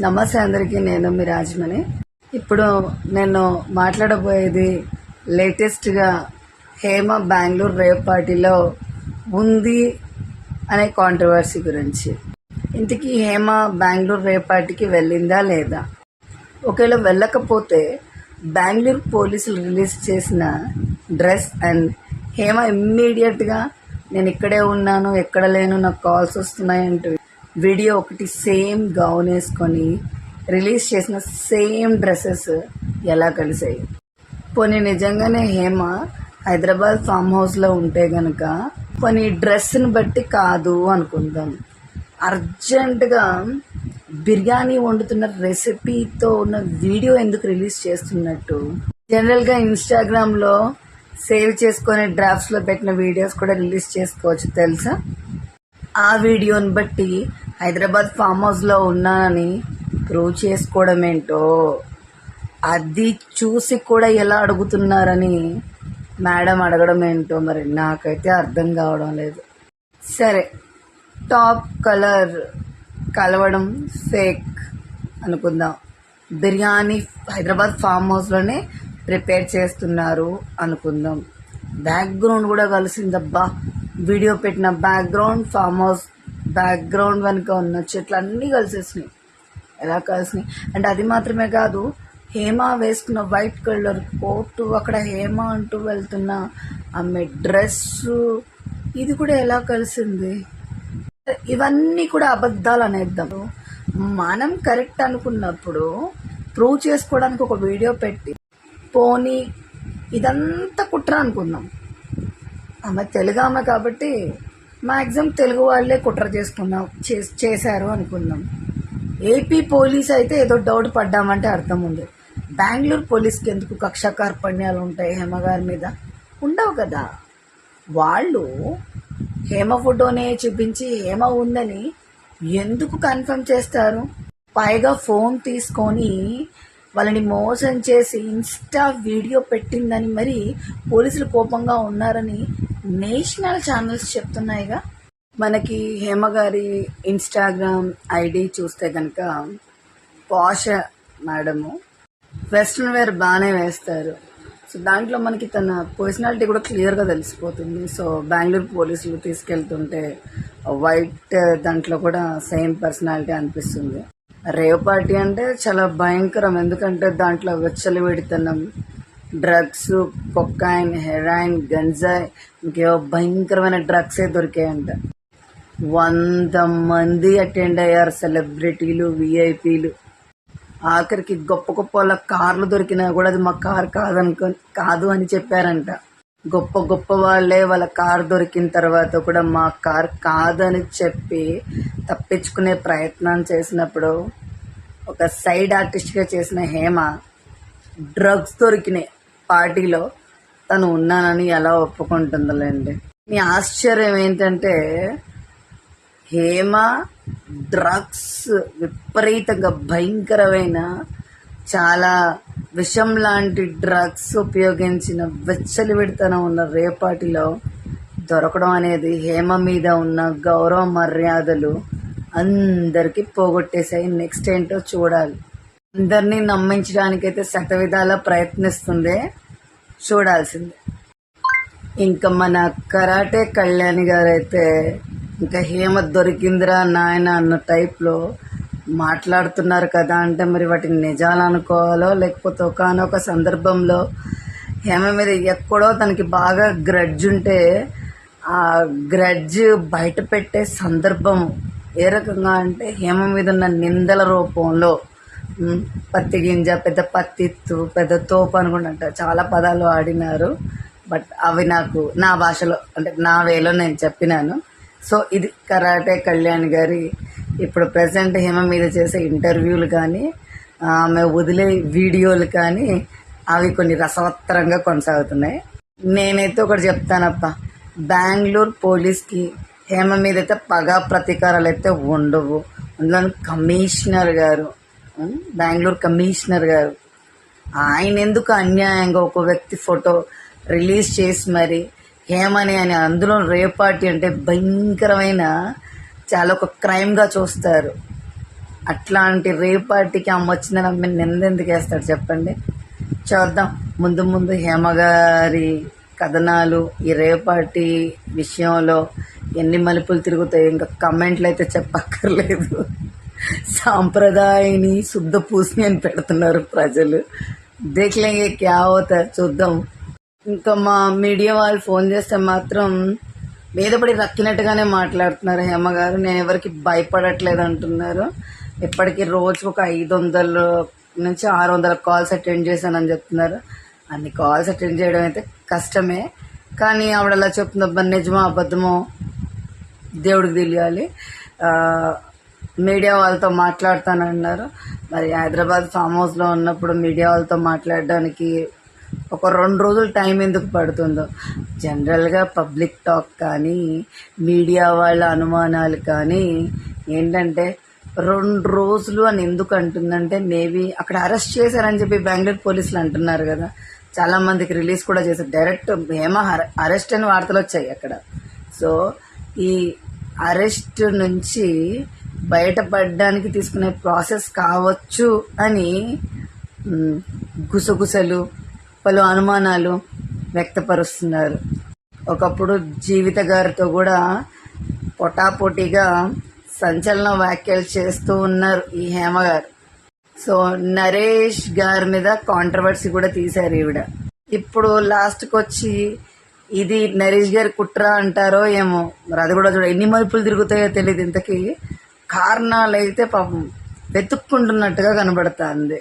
నమస్తే అందరికీ. నేను మీ రాజమణి. ఇప్పుడు నేను మాట్లాడబోయేది లేటెస్ట్గా హేమ బెంగళూరు రేవ్ పార్టీలో ఉంది అనే కాంట్రవర్సీ గురించి. ఇంతకీ హేమ బెంగళూరు రేవ్ పార్టీకి వెళ్ళిందా లేదా? ఒకవేళ వెళ్ళకపోతే బెంగళూరు పోలీసులు రిలీజ్ చేసిన డ్రెస్ అండ్ హేమ ఇమ్మీడియట్గా నేను ఇక్కడే ఉన్నాను, ఎక్కడ లేను, నాకు కాల్స్ వస్తున్నాయంటూ వీడియో ఒకటి సేమ్ గౌన్ వేసుకొని రిలీజ్ చేసిన సేమ్ డ్రెస్సెస్ ఎలా కలిసాయి? పోనీ నిజంగానే హేమ హైదరాబాద్ ఫామ్ హౌస్లో ఉంటే గనక పోనీ డ్రెస్ని బట్టి కాదు అనుకుందాం, అర్జెంటుగా బిర్యానీ వండుతున్న రెసిపీతో ఉన్న వీడియో ఎందుకు రిలీజ్ చేస్తున్నట్టు? జనరల్గా ఇన్స్టాగ్రామ్లో సేవ్ చేసుకొని డ్రాఫ్ట్స్లో పెట్టిన వీడియోస్ కూడా రిలీజ్ చేసుకోవచ్చు తెలుసా? ఆ వీడియోని బట్టి హైదరాబాద్ ఫామ్ హౌస్లో ఉన్నానని ప్రూవ్ చేసుకోవడం ఏంటో, అది చూసి కూడా ఎలా అడుగుతున్నారని మేడం అడగడం ఏంటో మరి నాకైతే అర్థం కావడం లేదు. సరే, టాప్ కలర్ కలవడం ఫేక్ అనుకుందాం, బిర్యానీ హైదరాబాద్ ఫామ్ హౌస్లోనే ప్రిపేర్ చేస్తున్నారు అనుకుందాం, బ్యాక్గ్రౌండ్ కూడా కలిసిందబ్బా, వీడియో పెట్టిన బ్యాక్గ్రౌండ్ ఫామ్ హౌస్ బ్యాక్గ్రౌండ్ వెనుక ఉన్న చెట్లు అన్నీ కలిసేసినాయి. ఎలా కలిసినాయి అంటే అది మాత్రమే కాదు, హేమ వేసుకున్న వైట్ కలర్ కోటు, అక్కడ హేమ అంటూ వెళ్తున్న ఆమె డ్రెస్సు, ఇది కూడా ఎలా కలిసింది? ఇవన్నీ కూడా అబద్ధాలు అనేద్దాం. మనం కరెక్ట్ అనుకున్నప్పుడు ప్రూవ్ చేసుకోవడానికి ఒక వీడియో పెట్టి పోనీ ఇదంతా కుట్ర అనుకుందాం. ఆమె తెలుగు ఆమె కాబట్టి మ్యాక్సిమం తెలుగు వాళ్ళే కుట్ర చేశారు అనుకుందాం. ఏపీ పోలీస్ అయితే ఏదో డౌట్ పడ్డామంటే అర్థం ఉంది. బెంగళూరు పోలీస్కి ఎందుకు కక్ష కార్పణ్యాలు ఉంటాయి హేమ గారి మీద? ఉండవు కదా. వాళ్ళు హేమ ఫోటోనే చూపించి హేమ ఉందని ఎందుకు కన్ఫర్మ్ చేస్తారు? పైగా ఫోన్ తీసుకొని వాళ్ళని మోసం చేసి ఇన్స్టా వీడియో పెట్టిందని మరి పోలీసులు కోపంగా ఉన్నారని నేషనల్ ఛానల్స్ చెప్తున్నాయిగా. మనకి హేమ గారి ఇన్స్టాగ్రామ్ ఐడి చూస్తే కనుక పాష మేడము వెస్ట్రన్ వేర్ బాగానే వేస్తారు. సో దాంట్లో మనకి తన పర్సనాలిటీ కూడా క్లియర్గా తెలిసిపోతుంది. సో బెంగళూరు పోలీసులు తీసుకెళ్తుంటే వైట్ దాంట్లో కూడా సేమ్ పర్సనాలిటీ అనిపిస్తుంది. రేవ్ పార్టీ అంటే చాలా భయంకరం, ఎందుకంటే దాంట్లో విచ్చలవిడితనం, డ్రగ్స్, కొకాయిన్, హెరాయిన్, గంజాయి, ఇంకేవో భయంకరమైన డ్రగ్సే దొరికాయంట. 100 మంది అటెండ్ అయ్యారు, సెలబ్రిటీలు, విఐపీలు. ఆఖరికి గొప్ప గొప్ప వాళ్ళ కార్లు దొరికినా కూడా అది మా కార్ కాదు అని చెప్పారంట. గొప్ప గొప్ప వాళ్ళే వాళ్ళ కార్ దొరికిన తర్వాత కూడా మా కార్ కాదని చెప్పి తప్పించుకునే ప్రయత్నం చేసినప్పుడు ఒక సైడ్ ఆర్టిస్ట్గా చేసిన హేమ డ్రగ్స్ దొరికిన పార్టీలో తను ఉన్నానని ఎలా ఒప్పుకుంటుందిలేండి. మీ ఆశ్చర్యం ఏంటంటే హేమ డ్రగ్స్ విపరీతంగా భయంకరమైన చాలా విషం లాంటి డ్రగ్స్ ఉపయోగించిన విచ్చలవిడితనం ఉన్న రేవ్ పార్టీలో దొరకడం అనేది హేమ మీద ఉన్న గౌరవ మర్యాదలు అందరికీ పోగొట్టేసాయి. నెక్స్ట్ ఏంటో చూడాలి. అందరినీ నమ్మించడానికైతే శతవిధాలా ప్రయత్నిస్తుంది, చూడాల్సిందే. ఇంకా మన కరాటే కళ్యాణి గారు అయితే ఇంకా హేమ దొరికిందిరా నాయన అన్న టైప్లో మాట్లాడుతున్నారు కదా. అంటే మరి వాటిని నిజాలు అనుకోవాలో లేకపోతే ఒకనొక సందర్భంలో హేమ మీద ఎక్కడో తనకి బాగా గ్రడ్జ్ ఉంటే ఆ గ్రడ్జ్ బయట పెట్టే సందర్భం ఏ రకంగా అంటే హేమ మీద ఉన్న నిందల రూపంలో పత్తి గింజ, పెద్ద పత్తిత్తు, పెద్ద తోపు అనుకుంటా చాలా పదాలు ఆడినారు. బట్ అవి నాకు నా భాషలో అంటే నా వేలో నేను చెప్పినాను. సో ఇది కరాటే కళ్యాణ్ గారి ఇప్పుడు ప్రజెంట్ హేమ మీద చేసే ఇంటర్వ్యూలు కానీ ఆమె వదిలే వీడియోలు కానీ అవి కొన్ని రసవత్తరంగా కొనసాగుతున్నాయి. నేనైతే ఒకటి చెప్తానప్ప, బెంగళూరు పోలీస్కి హేమ మీద అయితే పగా ప్రతీకారాలు అయితే ఉండవు. అందులో కమిషనర్ గారు, బెంగళూరు కమిషనర్ గారు, ఆయన ఎందుకు అన్యాయంగా ఒక వ్యక్తి ఫోటో రిలీజ్ చేసి మరి హేమని అని, అందులో రేవ్ పార్టీ అంటే భయంకరమైన చాలా ఒక క్రైమ్గా చూస్తారు. అట్లాంటి రేవ్ పార్టీకి అమ్మ వచ్చిందని అమ్మ నిందెందుకు వేస్తాడు చెప్పండి. చూద్దాం ముందు ముందు హేమ గారి కథనాలు ఈ రేవ్ పార్టీ విషయంలో ఎన్ని మలుపులు తిరుగుతాయి. ఇంకా కమెంట్లు అయితే చెప్పక్కర్లేదు. సాంప్రదాయని శుద్ధ పూసిని అని పెడుతున్నారు ప్రజలు. దేఖలేంగే క్యా అవుతా చూద్దాం. ఇంకా మా మీడియా వాళ్ళు ఫోన్ చేస్తే మాత్రం మీద పడి రక్కినట్టుగానే మాట్లాడుతున్నారు. హేమ గారు నేను ఎవరికి భయపడట్లేదు అంటున్నారు. ఇప్పటికీ రోజుకు ఒక 500 నుంచి 600 కాల్స్ అటెండ్ చేశానని చెప్తున్నారు. అన్ని కాల్స్ అటెండ్ చేయడం అయితే కష్టమే, కానీ ఆవిడ అలా చెప్తున్నబ్బా నిజమో అబద్ధమో దేవుడికి తెలియాలి. మీడియా వాళ్ళతో మాట్లాడతానన్నారు. మరి హైదరాబాద్ ఫామ్ హౌస్లో ఉన్నప్పుడు మీడియా వాళ్ళతో మాట్లాడడానికి ఒక 2 రోజులు టైం ఎందుకు పడుతుందో. జనరల్గా పబ్లిక్ టాక్ కానీ మీడియా వాళ్ళ అనుమానాలు కానీ ఏంటంటే 2 రోజులు అని ఎందుకు అంటుందంటే మేబీ అక్కడ అరెస్ట్ చేశారని చెప్పి బెంగళూరు పోలీసులు అంటున్నారు కదా. చాలా మందికి రిలీజ్ కూడా చేశారు. డైరెక్ట్ ఏమో అరెస్ట్ అని వార్తలు వచ్చాయి అక్కడ. సో ఈ అరెస్ట్ నుంచి బయటపడడానికి తీసుకునే ప్రాసెస్ కావచ్చు అని గుసగుసలు పలు అనుమానాలు వ్యక్తపరుస్తున్నారు. ఒకప్పుడు జీవిత గారితో కూడా పొటాపోటీగా సంచలన వ్యాఖ్యలు చేస్తూ ఉన్నారు ఈ హేమ గారు. సో నరేష్ గారి మీద కాంట్రవర్సీ కూడా తీశారు ఈవిడ. ఇప్పుడు లాస్ట్కి వచ్చి ఇది నరేష్ గారి కుట్ర అంటారో ఏమో, మరి అది కూడా చూడ ఎన్ని మలుపులు తిరుగుతాయో తెలియదు. ఇంతకీ కారణాలు అయితే పాపం వెతుక్కుంటున్నట్టుగా కనబడుతుంది.